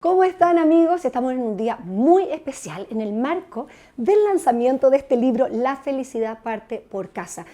¿Cómo están, amigos? Estamos en un día muy especial en el marco del lanzamiento de este libro, La Felicidad, parte por Casa.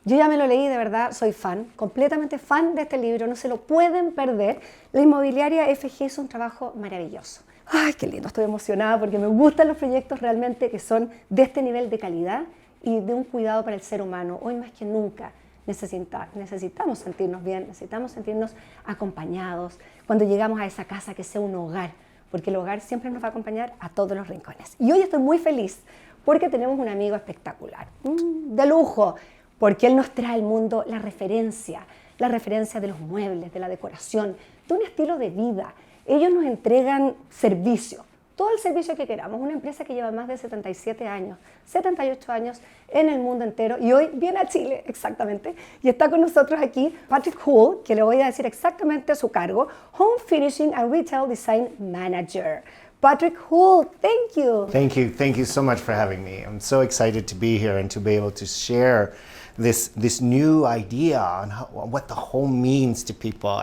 Yo ya me lo leí, de verdad, soy fan, completamente fan de este libro, no se lo pueden perder. La Inmobiliaria FG hizo un trabajo maravilloso. Ay, qué lindo, estoy emocionada porque me gustan los proyectos realmente que son de este nivel de calidad y de un cuidado para el ser humano. Hoy más que nunca necesitamos sentirnos bien, necesitamos sentirnos acompañados cuando llegamos a esa casa, que sea un hogar, porque el hogar siempre nos va a acompañar a todos los rincones. Y hoy estoy muy feliz porque tenemos un amigo espectacular, de lujo, porque él nos trae al mundo la referencia de los muebles, de la decoración, de un estilo de vida. Ellos nos entregan servicio, todo el servicio que queramos. Una empresa que lleva más de 77 años, 78 años en el mundo entero, y hoy viene a Chile, exactamente, y está con nosotros aquí Patrick Houle, que le voy a decir exactamente su cargo, Home Finishing and Retail Design Manager. Patrick Houle, thank you. Thank you so much for having me. I'm so excited to be here and to be able to share this new idea on what the home means to people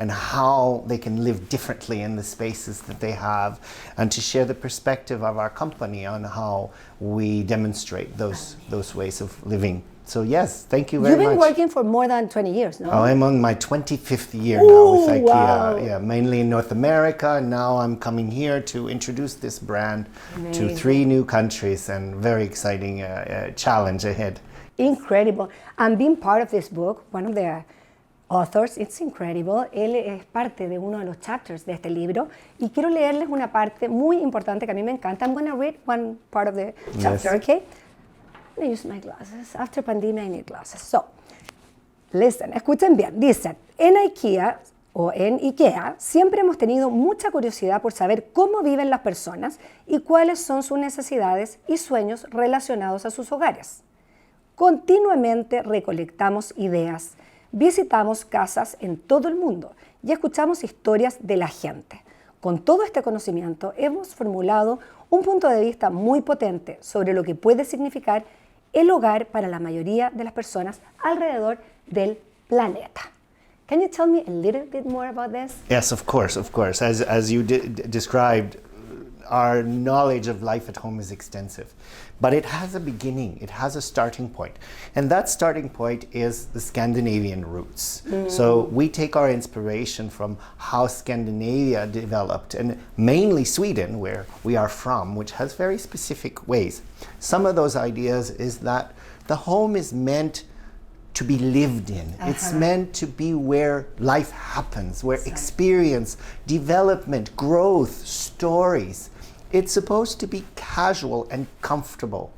and how they can live differently in the spaces that they have, and to share the perspective of our company on how we demonstrate those ways of living. So yes, thank you very much. You've been working for more than 20 years, no? Oh, I'm on my 25th year now with IKEA. Wow. Yeah, mainly in North America, and now I'm coming here to introduce this brand Amazing. to 3 new countries, and very exciting challenge ahead. Incredible. And being part of this book, one of the authors, it's incredible. Él es parte de uno de los chapters de este libro, y quiero leerles una parte muy importante que a mí me encanta. I'm going to read one part of the chapter, Yes. okay? Let me use my glasses. After pandemia, I need glasses. So, listen, escuchen bien. Dice, en IKEA o en IKEA siempre hemos tenido mucha curiosidad por saber cómo viven las personas y cuáles son sus necesidades y sueños relacionados a sus hogares. Continuamente recolectamos ideas, visitamos casas en todo el mundo y escuchamos historias de la gente. Con todo este conocimiento hemos formulado un punto de vista muy potente sobre lo que puede significar el hogar para la mayoría de las personas alrededor del planeta. Can you tell me a little bit more about this? Yes, of course. As you described, our knowledge of life at home is extensive, but it has a beginning, it has a starting point. And that starting point is the Scandinavian roots. So we take our inspiration from how Scandinavia developed, and mainly Sweden, where we are from, which has very specific ways. Some of those ideas is that the home is meant to be lived in. It's meant to be where life happens, where experience, development, growth, stories. It's supposed to be casual and comfortable.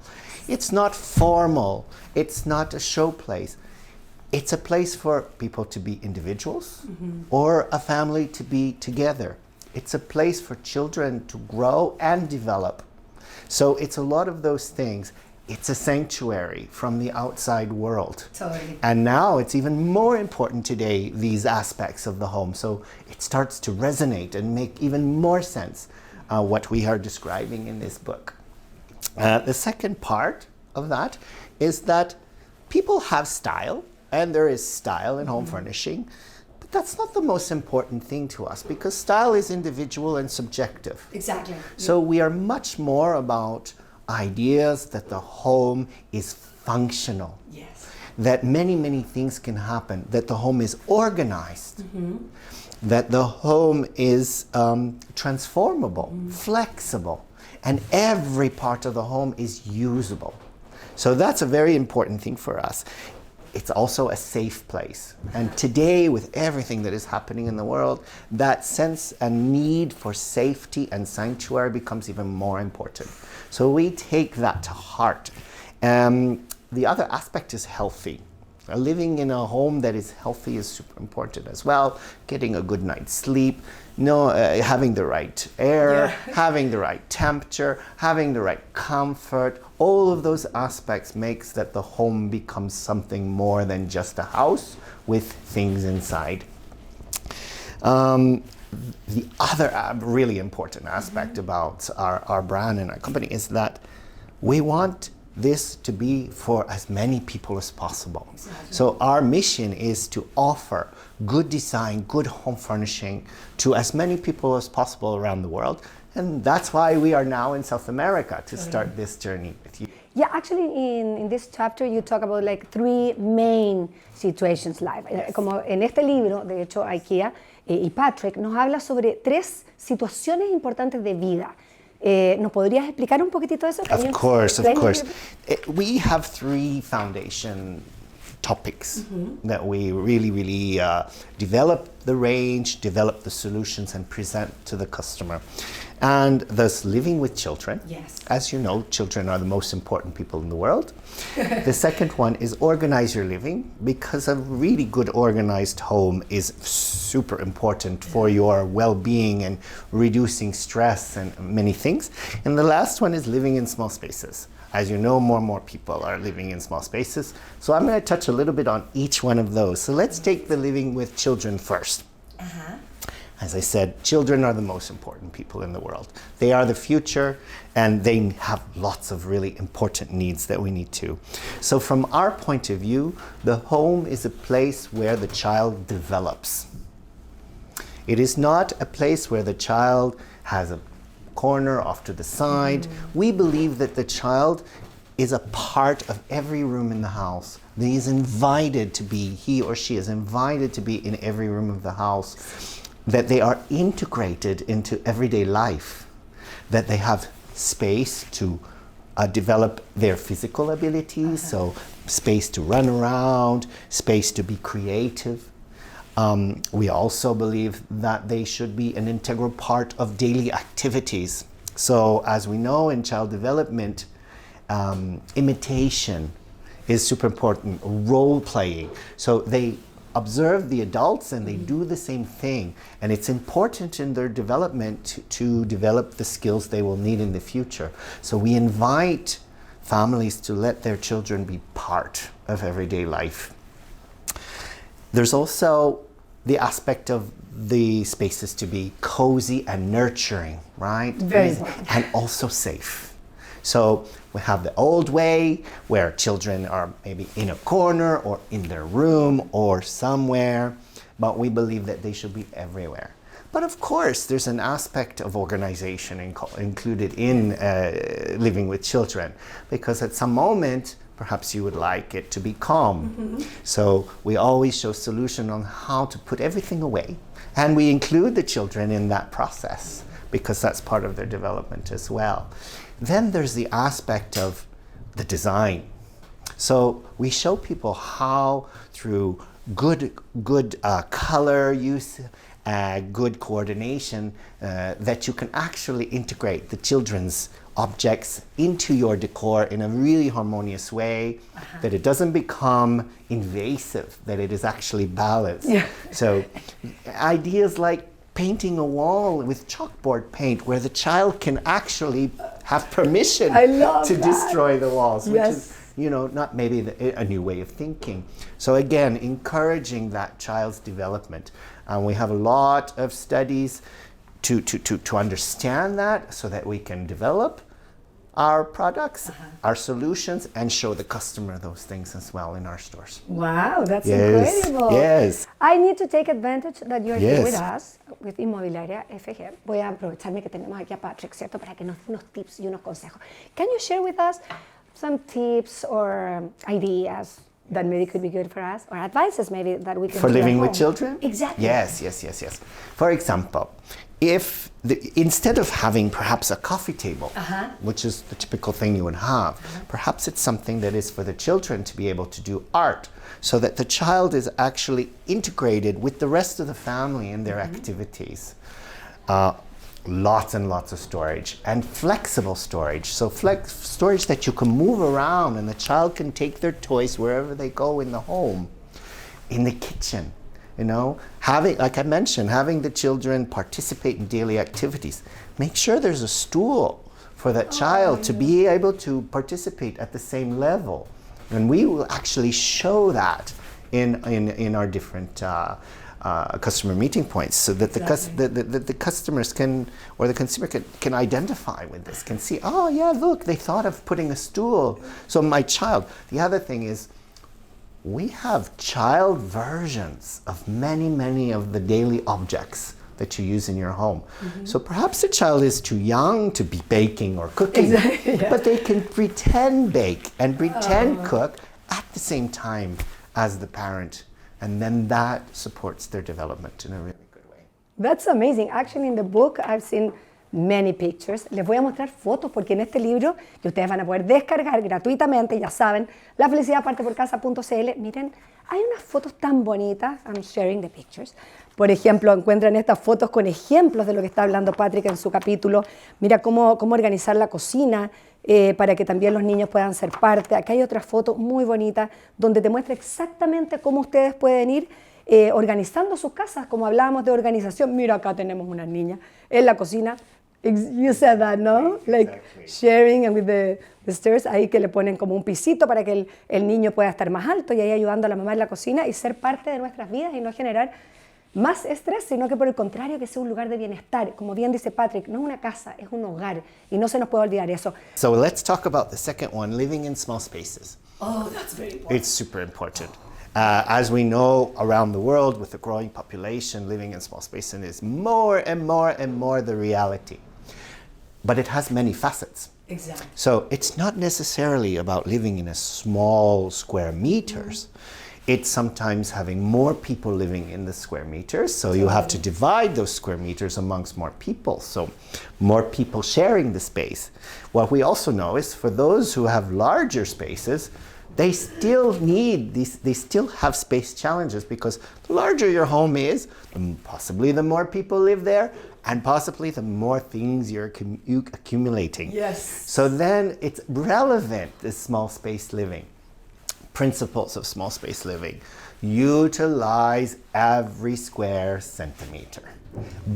It's not formal. It's not a show place. It's a place for people to be individuals or a family to be together. It's a place for children to grow and develop. So it's a lot of those things. It's a sanctuary from the outside world. Totally. And now it's even more important today, these aspects of the home. So it starts to resonate and make even more sense what we are describing in this book. The second part of that is that people have style, and there is style in home furnishing, but that's not the most important thing to us, because style is individual and subjective. Exactly. So we are much more about ideas that the home is functional, Yes. that many things can happen, that the home is organized, that the home is transformable, flexible, and every part of the home is usable. So that's a very important thing for us. It's also a safe place. And today, with everything that is happening in the world, that sense and need for safety and sanctuary becomes even more important. So we take that to heart. The other aspect is healthy. Living in a home that is healthy is super important as well. Getting a good night's sleep, having the right air, having the right temperature, having the right comfort. All of those aspects makes that the home becomes something more than just a house with things inside. The other really important aspect about our brand and our company is that we want this to be for as many people as possible. So our mission is to offer good design, good home furnishing to as many people as possible around the world. And that's why we are now in South America to start this journey with you. Yeah, actually in this chapter you talk about like 3 main situations live. Como en este libro, de hecho, Ikea y Patrick nos habla sobre 3 situaciones importantes de vida. ¿Nos podrías explicar un poquitito eso? Of course. We have 3 foundation topics that we really develop the range, develop the solutions, and present to the customer. And thus, living with children. Yes. As you know, children are the most important people in the world. The second one is organize your living, because a really good organized home is super important for your well-being and reducing stress and many things. And the last one is living in small spaces. As you know, more and more people are living in small spaces. So I'm going to touch a little bit on each one of those. So let's take the living with children first. As I said, children are the most important people in the world. They are the future, and they have lots of really important needs that we need to. So from our point of view, the home is a place where the child develops. It is not a place where the child has a corner off to the side. We believe that the child is a part of every room in the house. He is invited to be, he or she is invited to be in every room of the house. That they are integrated into everyday life, that they have space to develop their physical abilities, so space to run around, space to be creative. We also believe that they should be an integral part of daily activities. So as we know in child development, imitation is super important, role playing. So they observe the adults and they do the same thing, and it's important in their development to develop the skills they will need in the future. So we invite families to let their children be part of everyday life. There's also the aspect of the spaces to be cozy and nurturing, right? Very important. And also safe. So we have the old way where children are maybe in a corner or in their room or somewhere, but we believe that they should be everywhere. But of course, there's an aspect of organization included in living with children, because at some moment, perhaps you would like it to be calm. So we always show solution on how to put everything away. And we include the children in that process, because that's part of their development as well. Then there's the aspect of the design. So we show people how, through good color use, good coordination, that you can actually integrate the children's objects into your decor in a really harmonious way, that it doesn't become invasive, that it is actually balanced. So ideas like painting a wall with chalkboard paint, where the child can actually have permission to destroy the walls, which is, not maybe a new way of thinking. So again, encouraging that child's development. And we have a lot of studies to understand that, so that we can develop our products, our solutions, and show the customer those things as well in our stores. Wow, that's incredible. Yes. I need to take advantage that you're here with us, with Inmobiliaria FG. Voy a aprovecharme que tenemos aquí a Patrick, ¿cierto? Para que nos dé unos tips y unos consejos. Can you share with us some tips or ideas that maybe could be good for us, or advices maybe that we can for do living at with home? children? Exactly. Yes. For example, if instead of having perhaps a coffee table, which is the typical thing you would have, perhaps it's something that is for the children to be able to do art, so that the child is actually integrated with the rest of the family in their activities. Lots and lots of storage, and flexible storage. So storage that you can move around, and the child can take their toys wherever they go in the home, in the kitchen. Having, like I mentioned, having the children participate in daily activities. Make sure there's a stool for that child to be able to participate at the same level. And we will actually show that in our different customer meeting points, so that the customers can, or the consumer can identify with this, can see, oh yeah, look, they thought of putting a stool. So my child. The other thing is, we have child versions of many of the daily objects that you use in your home. So perhaps the child is too young to be baking or cooking, but they can pretend bake and pretend cook at the same time as the parent, and then that supports their development in a really good way. That's amazing. Actually, in the book, I've seen many pictures. Les voy a mostrar fotos porque en este libro, que ustedes van a poder descargar gratuitamente, ya saben, la felicidad parte por casa.cl. Miren, hay unas fotos tan bonitas. I'm sharing the pictures. Por ejemplo, encuentran estas fotos con ejemplos de lo que está hablando Patrick en su capítulo. Mira cómo organizar la cocina para que también los niños puedan ser parte. Acá hay otra foto muy bonita donde te muestra exactamente cómo ustedes pueden ir organizando sus casas, como hablábamos de organización. Mira, acá tenemos unas niñas en la cocina. You said that, no? Like sharing and with the stairs, ahí que le ponen como un pisito para que el niño pueda estar más alto y ahí ayudando a la mamá en la cocina y ser parte de nuestras vidas y no generar más estrés, sino que por el contrario que sea un lugar de bienestar. Como bien dice Patrick, no es una casa, es un hogar y no se nos puede olvidar eso. So let's talk about the second one, living in small spaces. Oh, that's very important. It's super important. As we know, around the world, with the growing population, living in small spaces is more and more the reality. But it has many facets. Exactly. So it's not necessarily about living in a small square meters. It's sometimes having more people living in the square meters. So you have to divide those square meters amongst more people. So more people sharing the space. What we also know is for those who have larger spaces, they still need these, they still have space challenges, because the larger your home is, possibly the more people live there, and possibly the more things you're accumulating. Yes. So then it's relevant, this small space living. Principles of small space living. Utilize every square centimeter.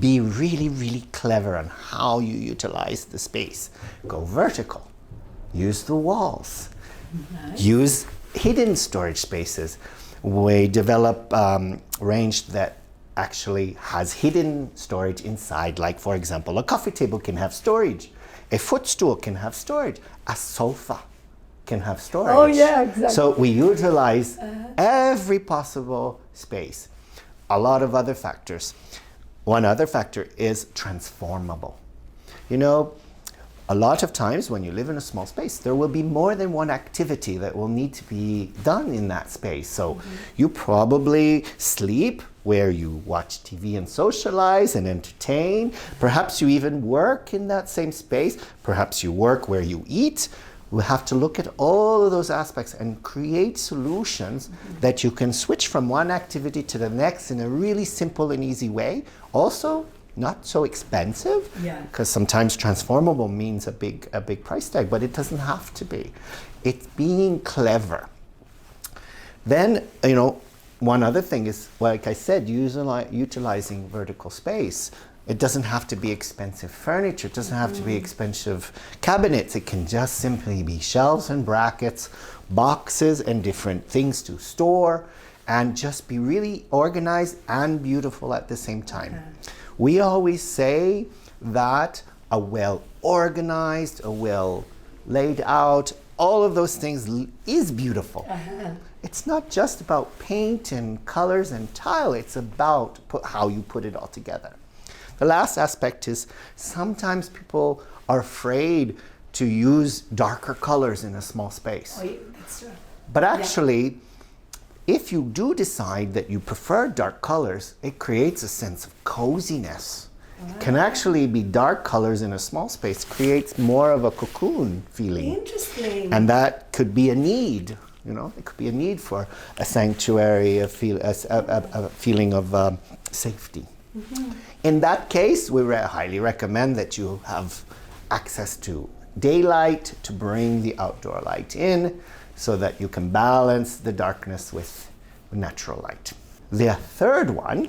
Be really clever on how you utilize the space. Go vertical. Use the walls. Nice. Use hidden storage spaces. We develop range that actually has hidden storage inside, like for example, a coffee table can have storage, a footstool can have storage, a sofa can have storage. Oh yeah, exactly. So we utilize every possible space. A lot of other factors. One other factor is transformable. You know, a lot of times when you live in a small space, there will be more than one activity that will need to be done in that space. So you probably sleep where you watch TV and socialize and entertain. Perhaps you even work in that same space. Perhaps you work where you eat. We have to look at all of those aspects and create solutions that you can switch from one activity to the next in a really simple and easy way. Also, not so expensive, because sometimes transformable means a big price tag, but it doesn't have to be. It's being clever. Then, you know, one other thing is, like I said, utilizing vertical space. It doesn't have to be expensive furniture. It doesn't have to be expensive cabinets. It can just simply be shelves and brackets, boxes and different things to store, and just be really organized and beautiful at the same time. We always say that a well-organized, a well-laid out, all of those things is beautiful. It's not just about paint and colors and tile. It's about how you put it all together. The last aspect is sometimes people are afraid to use darker colors in a small space. Oh, yeah, that's true. But actually, if you do decide that you prefer dark colors, it creates a sense of coziness. It can actually be dark colors in a small space, creates more of a cocoon feeling. Interesting. And that could be a need, you know, it could be a need for a sanctuary, a feeling of safety. In that case, we highly recommend that you have access to daylight to bring the outdoor light in, so that you can balance the darkness with natural light. The third one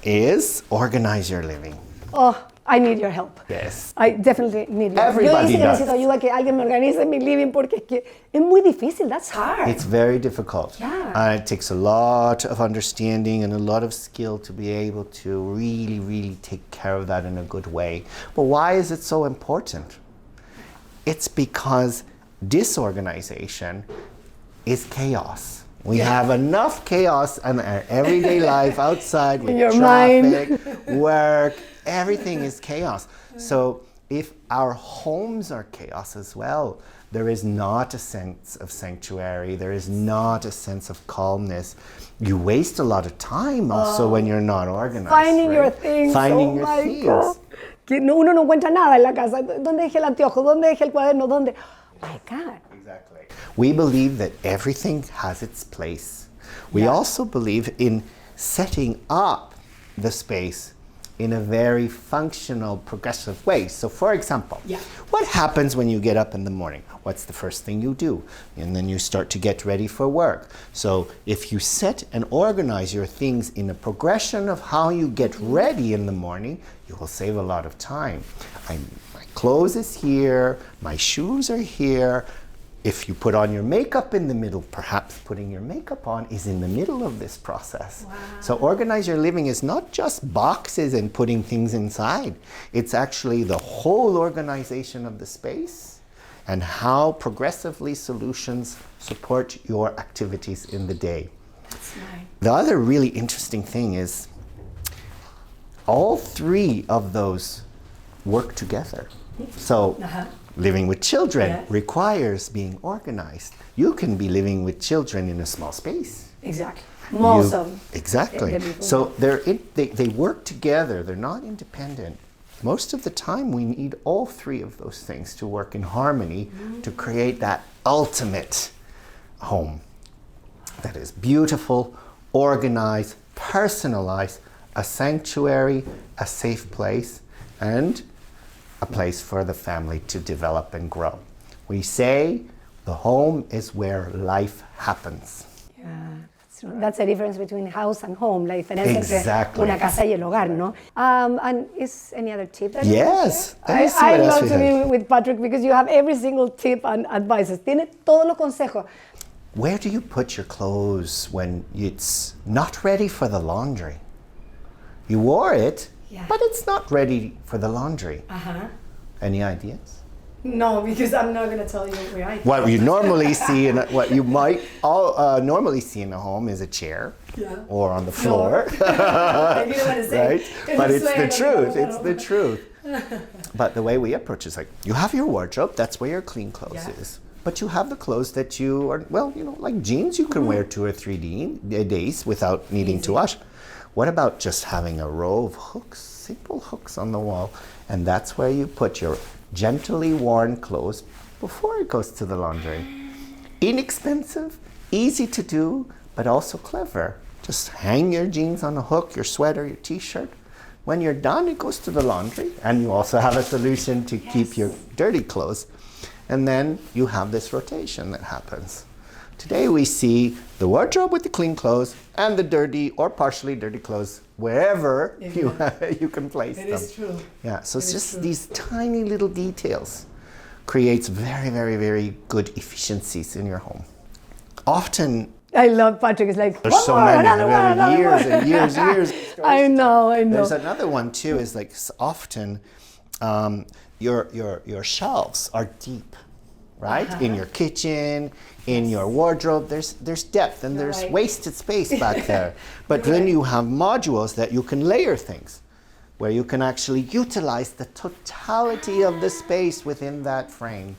is organize your living. Oh, I need your help. Yes. I definitely need your help. Everybody Yo does. necesito ayuda, que alguien me organice mi living, porque es muy difícil. That's hard. It's very difficult. Yeah. It takes a lot of understanding and a lot of skill to be able to really, really take care of that in a good way. But why is it so important? It's because disorganization is chaos. We have enough chaos in our everyday life outside with your traffic, work, everything is chaos. So if our homes are chaos as well, there is not a sense of sanctuary, there is not a sense of calmness. You waste a lot of time also when you're not organized. Finding right? your things. Finding oh your my things. God. Que uno no encuentra nada en la casa. ¿Dónde dejé el anteojo? ¿Dónde dejé el cuaderno? ¿Dónde? My God. Exactly. We believe that everything has its place. We also believe in setting up the space in a very functional, progressive way. So for example, what happens when you get up in the morning? What's the first thing you do? And then you start to get ready for work. So if you set and organize your things in a progression of how you get ready in the morning, you will save a lot of time. My clothes is here, my shoes are here. If you put on your makeup in the middle, perhaps putting your makeup on is in the middle of this process. Wow. So organize your living is not just boxes and putting things inside. It's actually the whole organization of the space and how progressively solutions support your activities in the day. That's nice. The other really interesting thing is all three of those work together. So living with children requires being organized. You can be living with children in a small space. Exactly. Most of them. Exactly. So they work together. They're not independent. Most of the time, we need all three of those things to work in harmony to create that ultimate home that is beautiful, organized, personalized, a sanctuary, a safe place, and a place for the family to develop and grow. We say the home is where life happens. Yeah, that's the difference between house and home. La diferencia Exactly. entre una casa y el hogar, ¿no? And is any other tip that you Yes. can share? I love to be with Patrick because you have every single tip and advices. Tiene todos los consejos. Where do you put your clothes when it's not ready for the laundry? You wore it, but it's not ready for the laundry. Any ideas? No, because I'm not going to tell you where I What you normally see, what you might normally see in a home is a chair or on the floor. I didn't want to say. Right? But it's the truth. It's the truth. But the way we approach it is like, you have your wardrobe, that's where your clean clothes is. But you have the clothes that you are, well, you know, like jeans you can wear 2 or 3 days without needing to wash. What about just having a row of hooks, simple hooks on the wall? And that's where you put your gently worn clothes before it goes to the laundry. Inexpensive, easy to do, but also clever. Just hang your jeans on a hook, your sweater, your t-shirt. When you're done, it goes to the laundry. And you also have a solution to keep your dirty clothes. And then you have this rotation that happens. Today we see the wardrobe with the clean clothes and the dirty or partially dirty clothes wherever you can place them. It is true. Yeah, so it's just these tiny little details creates very, very, very good efficiencies in your home. Often, I love Patrick. It's like, there's so many, years and years. I know. There's another one too, is like often your shelves are deep, right? In your kitchen, in your wardrobe, there's depth and there's wasted space back there. But then you have modules that you can layer things, where you can actually utilize the totality of the space within that frame.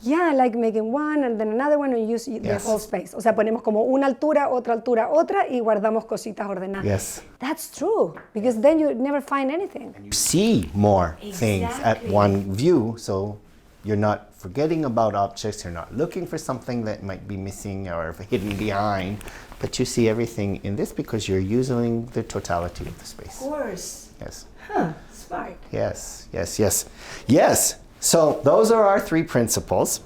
Yeah, like making one and then another one and use the whole space. O sea, ponemos como una altura, otra, y guardamos cositas ordenadas. Yes. That's true, because then you never find anything. You see more things at one view, so you're not forgetting about objects, you're not looking for something that might be missing or hidden behind, but you see everything in this because you're using the totality of the space. Of course. Yes. Smart. Yes. So those are our 3 principles.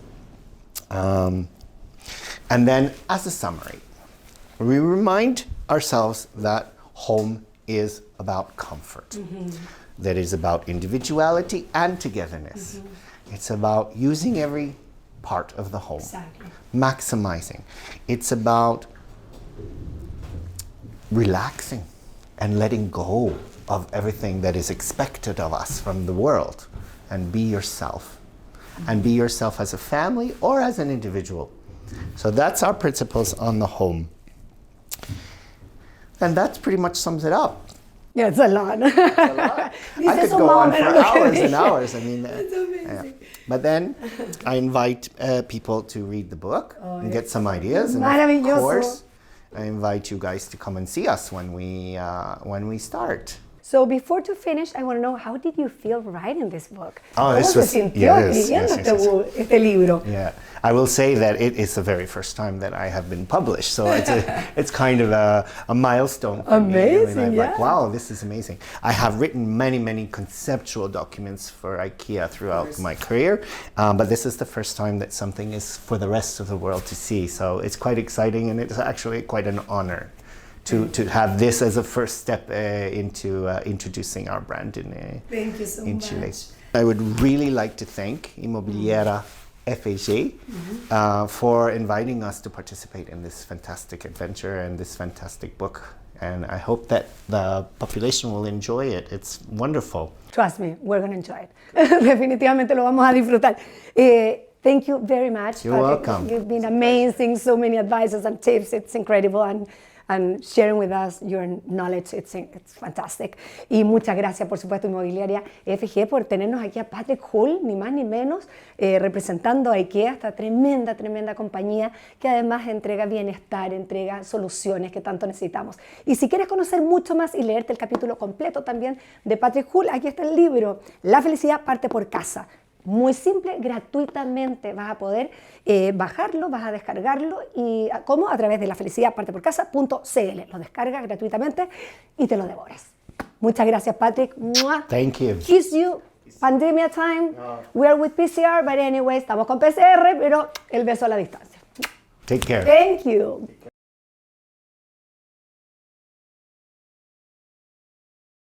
And then as a summary, we remind ourselves that home is about comfort. that is about individuality and togetherness. It's about using every part of the home, maximizing. It's about relaxing and letting go of everything that is expected of us from the world, and be yourself. And be yourself as a family or as an individual. So that's our principles on the home. And that pretty much sums it up. Yeah, it's a lot. It's a lot. I could go on for hours and hours. I mean, it's amazing. Yeah. But then I invite people to read the book and get some ideas. And of course, I invite you guys to come and see us when we start. So before to finish, I want to know, how did you feel writing this book? Oh, this was, este libro? Yeah, I will say that it is the very first time that I have been published, so it's kind of a milestone for me. Amazing, I'm like, wow, this is amazing. I have written many conceptual documents for IKEA throughout my career, but this is the first time that something is for the rest of the world to see, so it's quite exciting, and it's actually quite an honor to have this as a first step into introducing our brand in Chile. I would really like to thank Inmobiliaria FG for inviting us to participate in this fantastic adventure and this fantastic book. And I hope that the population will enjoy it. It's wonderful. Trust me, we're going to enjoy it. Definitivamente lo vamos a disfrutar. Thank you very much. You're welcome. You've been amazing, so many advices and tips. It's incredible. And sharing with us your knowledge, it's fantastic. Y muchas gracias, por supuesto, Inmobiliaria FG, por tenernos aquí a Patrick Houle, ni más ni menos, representando a IKEA, esta tremenda compañía que además entrega bienestar, entrega soluciones que tanto necesitamos. Y si quieres conocer mucho más y leerte el capítulo completo también de Patrick Houle, aquí está el libro, La Felicidad, parte por Casa. Muy simple, gratuitamente vas a poder bajarlo, vas a descargarlo, y ¿cómo? A través de lafelicidadparteporcasa.cl. Lo descargas gratuitamente y te lo devoras. Muchas gracias, Patrick. Thank you. Kiss you. Pandemia time. We are with PCR, but anyway, estamos con PCR, pero el beso a la distancia. Take care. Thank you.